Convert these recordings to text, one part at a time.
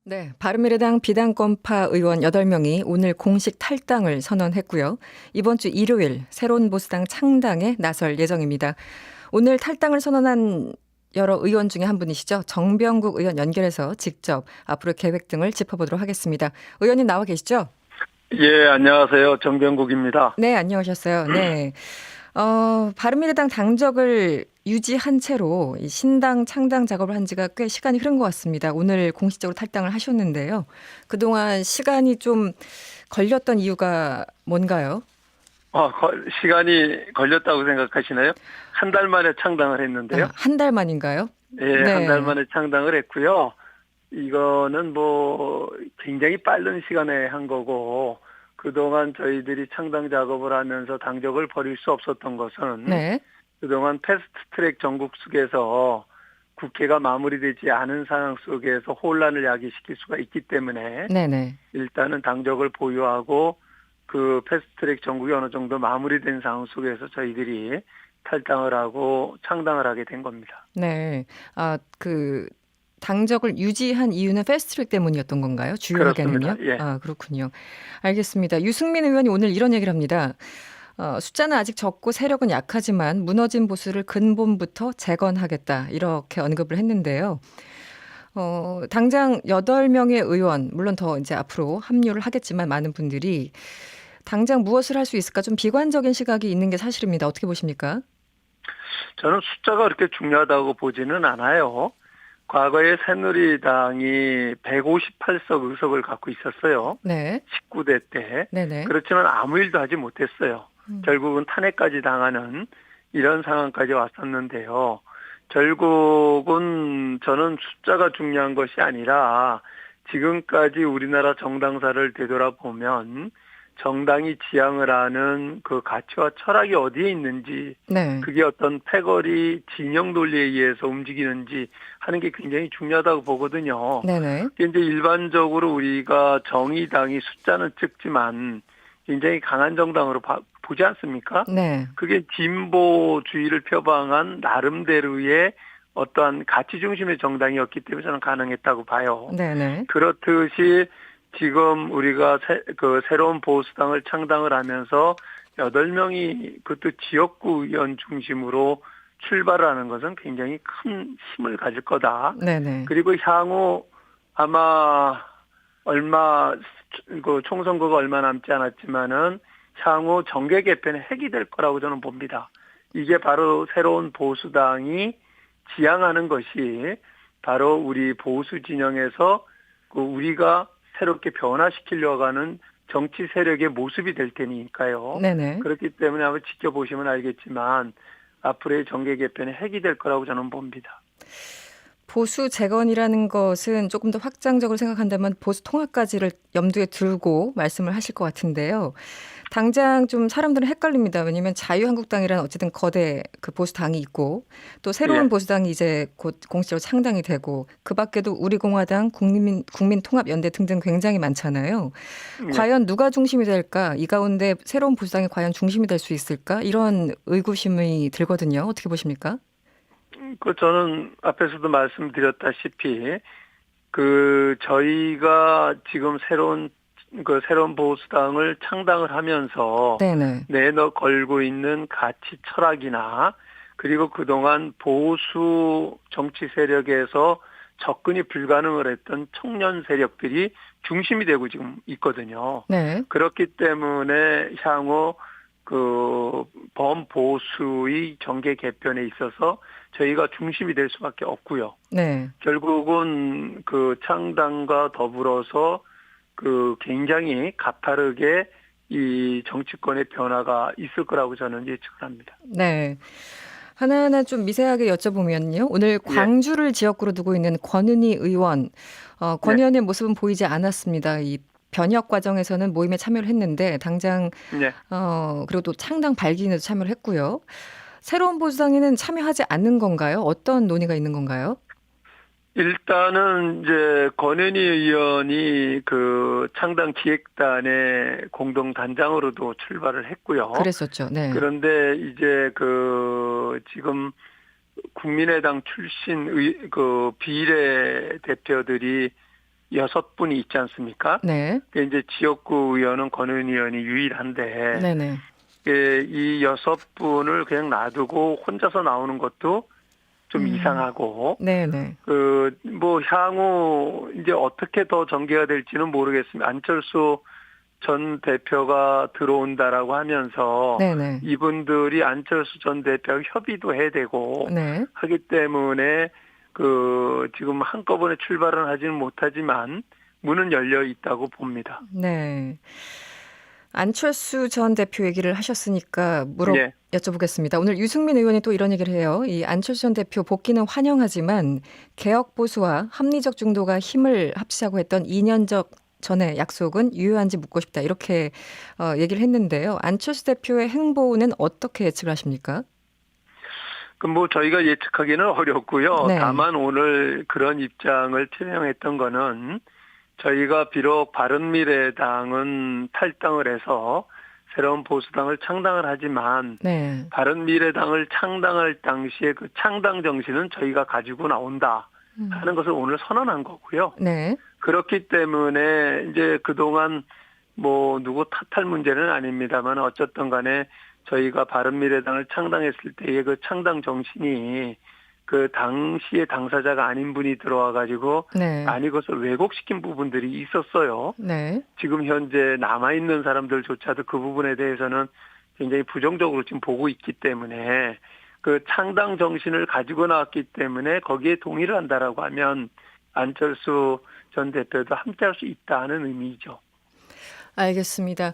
네, 바른미래당 비당권파 의원 8명이 오늘 공식 탈당을 선언했고요. 이번 주 일요일 새로운 보수당 창당에 나설 예정입니다. 오늘 탈당을 선언한 여러 의원 중에 한 분이시죠. 정병국 의원 연결해서 직접 앞으로 계획 등을 짚어보도록 하겠습니다. 의원님 나와 계시죠? 예, 안녕하세요. 정병국입니다. 네, 안녕하셨어요. 네. 바른미래당 당적을 유지한 채로 이 신당 창당 작업을 한 지가 꽤 시간이 흐른 것 같습니다. 오늘 공식적으로 탈당을 하셨는데요. 그동안 시간이 좀 걸렸던 이유가 뭔가요? 시간이 걸렸다고 생각하시나요? 한 달 만에 창당을 했는데요. 한 달 만인가요? 예, 한 달 네. 만에 창당을 했고요. 이거는 굉장히 빠른 시간에 한 거고, 그동안 저희들이 창당 작업을 하면서 당적을 버릴 수 없었던 것은 네. 그동안 패스트 트랙 전국숙에서 국회가 마무리되지 않은 상황 속에서 혼란을 야기시킬 수가 있기 때문에 네네. 일단은 당적을 보유하고 그 패스트트랙 전국이 어느 정도 마무리된 상황 속에서 저희들이 탈당을 하고 창당을 하게 된 겁니다. 네. 당적을 유지한 이유는 패스트트랙 때문이었던 건가요? 그렇습니다. 주요하게는요? 예. 그렇군요. 알겠습니다. 유승민 의원이 오늘 이런 얘기를 합니다. 숫자는 아직 적고 세력은 약하지만 무너진 보수를 근본부터 재건하겠다. 이렇게 언급을 했는데요. 당장 8명의 의원, 물론 더 이제 앞으로 합류를 하겠지만 많은 분들이 당장 무엇을 할 수 있을까 좀 비관적인 시각이 있는 게 사실입니다. 어떻게 보십니까? 저는 숫자가 그렇게 중요하다고 보지는 않아요. 과거에 새누리당이 158석 의석을 갖고 있었어요. 네. 19대 때. 네네. 그렇지만 아무 일도 하지 못했어요. 결국은 탄핵까지 당하는 이런 상황까지 왔었는데요. 결국은 저는 숫자가 중요한 것이 아니라 지금까지 우리나라 정당사를 되돌아보면 정당이 지향을 하는 그 가치와 철학이 어디에 있는지, 네. 그게 어떤 패거리 진영 논리에 의해서 움직이는지 하는 게 굉장히 중요하다고 보거든요. 네네. 이제 일반적으로 우리가 정의당이 숫자는 적지만 굉장히 강한 정당으로 보지 않습니까? 네. 그게 진보주의를 표방한 나름대로의 어떠한 가치 중심의 정당이었기 때문에 저는 가능했다고 봐요. 네네. 그렇듯이 지금 우리가 새로운 보수당을 창당을 하면서 8명이 그것도 지역구 의원 중심으로 출발을 하는 것은 굉장히 큰 힘을 가질 거다. 네네. 그리고 향후 아마 총선거가 얼마 남지 않았지만은 향후 정계 개편의 핵이 될 거라고 저는 봅니다. 이게 바로 새로운 보수당이 지향하는 것이 바로 우리 보수 진영에서 우리가 새롭게 변화시키려고 하는 정치 세력의 모습이 될 테니까요. 네네. 그렇기 때문에 한번 지켜보시면 알겠지만 앞으로의 정계 개편의 핵이 될 거라고 저는 봅니다. 보수 재건이라는 것은 조금 더 확장적으로 생각한다면 보수 통합까지를 염두에 두고 말씀을 하실 것 같은데요. 당장 좀 사람들은 헷갈립니다. 왜냐하면 자유한국당이라는 어쨌든 거대 그 보수당이 있고 또 새로운 예. 보수당이 이제 곧 공식적으로 창당이 되고 그 밖에도 우리공화당, 국민통합연대 등등 굉장히 많잖아요. 예. 과연 누가 중심이 될까? 이 가운데 새로운 보수당이 과연 중심이 될 수 있을까? 이런 의구심이 들거든요. 어떻게 보십니까? 저는 앞에서도 말씀드렸다시피 저희가 지금 새로운 보수당을 창당을 하면서 네네. 내놓 걸고 있는 가치 철학이나 그리고 그동안 보수 정치 세력에서 접근이 불가능을 했던 청년 세력들이 중심이 되고 지금 있거든요. 네. 그렇기 때문에 향후 범보수의 정계 개편에 있어서 저희가 중심이 될 수밖에 없고요. 네. 결국은 창당과 더불어서 굉장히 가파르게 이 정치권의 변화가 있을 거라고 저는 예측을 합니다. 네. 하나하나 좀 미세하게 여쭤보면요. 오늘 예, 광주를 지역구로 두고 있는 권은희 의원, 권 네, 의원의 모습은 보이지 않았습니다. 이 변혁 과정에서는 모임에 참여를 했는데 당장 네. 그리고 또 창당 발기인에도 참여를 했고요. 새로운 보수당에는 참여하지 않는 건가요? 어떤 논의가 있는 건가요? 일단은 이제 권은희 의원이 창당 기획단의 공동 단장으로도 출발을 했고요. 그랬었죠. 네. 그런데 이제 지금 국민의당 출신 비례 대표들이 6분이 있지 않습니까? 네. 이제 지역구 의원은 권은 의원이 유일한데 네네. 이 6분을 그냥 놔두고 혼자서 나오는 것도 좀 이상하고 네네. 뭐 향후 이제 어떻게 더 전개가 될지는 모르겠습니다. 안철수 전 대표가 들어온다라고 하면서 네네. 이분들이 안철수 전 대표하고 협의도 해야 되고 네. 하기 때문에 지금 한꺼번에 출발은 하지는 못하지만 문은 열려 있다고 봅니다. 네. 안철수 전 대표 얘기를 하셨으니까 예. 여쭤보겠습니다. 오늘 유승민 의원이 또 이런 얘기를 해요. 이 안철수 전 대표 복귀는 환영하지만 개혁 보수와 합리적 중도가 힘을 합치자고 했던 2년 전의 약속은 유효한지 묻고 싶다. 이렇게 얘기를 했는데요. 안철수 대표의 행보는 어떻게 예측을 하십니까? 뭐 저희가 예측하기는 어렵고요. 네. 다만 오늘 그런 입장을 표명했던 거는 저희가 비록 바른미래당은 탈당을 해서 새로운 보수당을 창당을 하지만 네. 바른미래당을 창당할 당시에 그 창당 정신은 저희가 가지고 나온다 하는 것을 오늘 선언한 거고요. 네. 그렇기 때문에 이제 그동안 뭐 누구 탓할 문제는 아닙니다만 어쨌든 간에 저희가 바른미래당을 창당했을 때의 그 창당 정신이 그 당시의 당사자가 아닌 분이 들어와 가지고 네. 많이 그것을 왜곡시킨 부분들이 있었어요. 네. 지금 현재 남아있는 사람들조차도 그 부분에 대해서는 굉장히 부정적으로 지금 보고 있기 때문에 그 창당 정신을 가지고 나왔기 때문에 거기에 동의를 한다라고 하면 안철수 전 대표도 함께할 수 있다는 의미죠. 알겠습니다.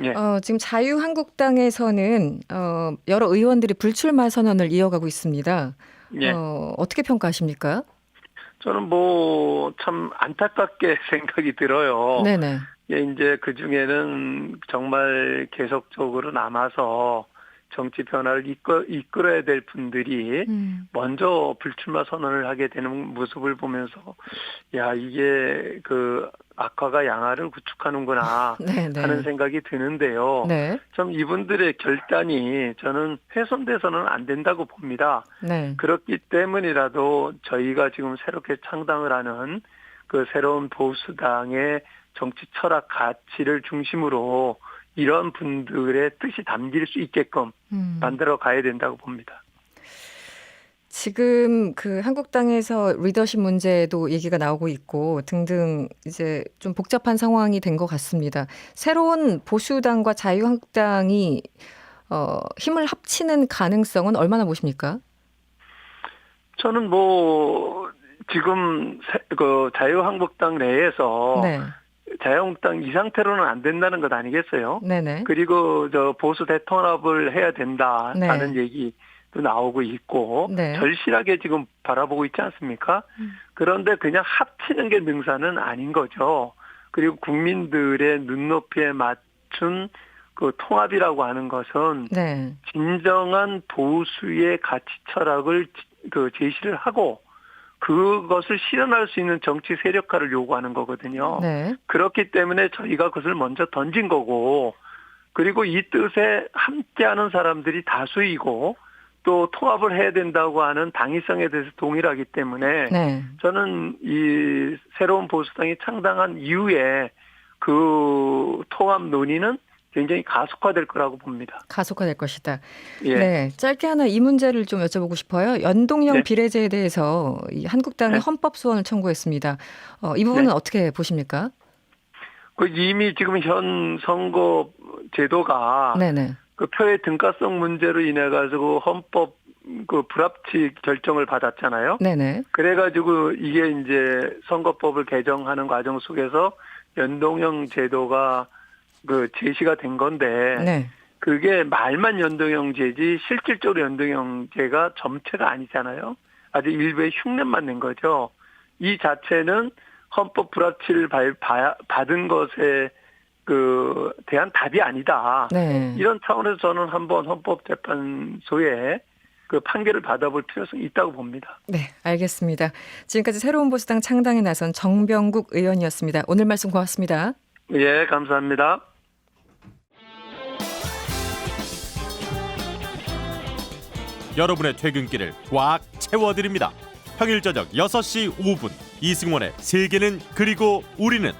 예. 지금 자유한국당에서는 여러 의원들이 불출마 선언을 이어가고 있습니다. 예. 어떻게 평가하십니까? 저는 뭐 참 안타깝게 생각이 들어요. 네네. 예, 이제 그 중에는 정말 계속적으로 남아서 정치 변화를 이끌어야 될 분들이 먼저 불출마 선언을 하게 되는 모습을 보면서 야, 이게 악화가 양화를 구축하는구나 네네. 하는 생각이 드는데요. 네. 좀 이분들의 결단이 저는 훼손돼서는 안 된다고 봅니다. 네. 그렇기 때문이라도 저희가 지금 새롭게 창당을 하는 그 새로운 보수당의 정치 철학 가치를 중심으로 이런 분들의 뜻이 담길 수 있게끔 만들어 가야 된다고 봅니다. 지금 그 한국당에서 리더십 문제도 얘기가 나오고 있고 등등 이제 좀 복잡한 상황이 된 것 같습니다. 새로운 보수당과 자유한국당이 힘을 합치는 가능성은 얼마나 보십니까? 저는 뭐 지금 자유한국당 내에서 네. 자유한국당 이 상태로는 안 된다는 것 아니겠어요? 네네. 그리고 보수 대통합을 해야 된다라는 네. 얘기도 나오고 있고 네. 절실하게 지금 바라보고 있지 않습니까? 그런데 그냥 합치는 게 능사는 아닌 거죠. 그리고 국민들의 눈높이에 맞춘 그 통합이라고 하는 것은 네. 진정한 보수의 가치 철학을 제시를 하고 그것을 실현할 수 있는 정치 세력화를 요구하는 거거든요. 네. 그렇기 때문에 저희가 그것을 먼저 던진 거고 그리고 이 뜻에 함께하는 사람들이 다수이고 또 통합을 해야 된다고 하는 당위성에 대해서 동의를 하기 때문에 네. 저는 이 새로운 보수당이 창당한 이후에 그 통합 논의는 굉장히 가속화될 거라고 봅니다. 가속화될 것이다. 예. 네, 짧게 하나 이 문제를 좀 여쭤보고 싶어요. 연동형 네. 비례제에 대해서 이 한국당이 네. 헌법 소원을 청구했습니다. 이 부분은 네. 어떻게 보십니까? 이미 지금 현 선거 제도가 네네. 그 표의 등가성 문제로 인해 가지고 헌법 불합치 결정을 받았잖아요. 네네. 그래가지고 이게 이제 선거법을 개정하는 과정 속에서 연동형 제도가 제시가 된 건데 네. 그게 말만 연동형제지 실질적으로 연동형제가 점체가 아니잖아요. 아주 일부의 흉내만 낸 거죠. 이 자체는 헌법 불합치를 받은 것에 대한 답이 아니다. 네. 이런 차원에서 저는 한번 헌법재판소에 판결을 받아볼 필요성이 있다고 봅니다. 네, 알겠습니다. 지금까지 새로운 보수당 창당에 나선 정병국 의원이었습니다. 오늘 말씀 고맙습니다. 예, 감사합니다. 여러분의 퇴근길을 꽉 채워드립니다. 평일 저녁 6시 5분 이승원의 세계는 그리고 우리는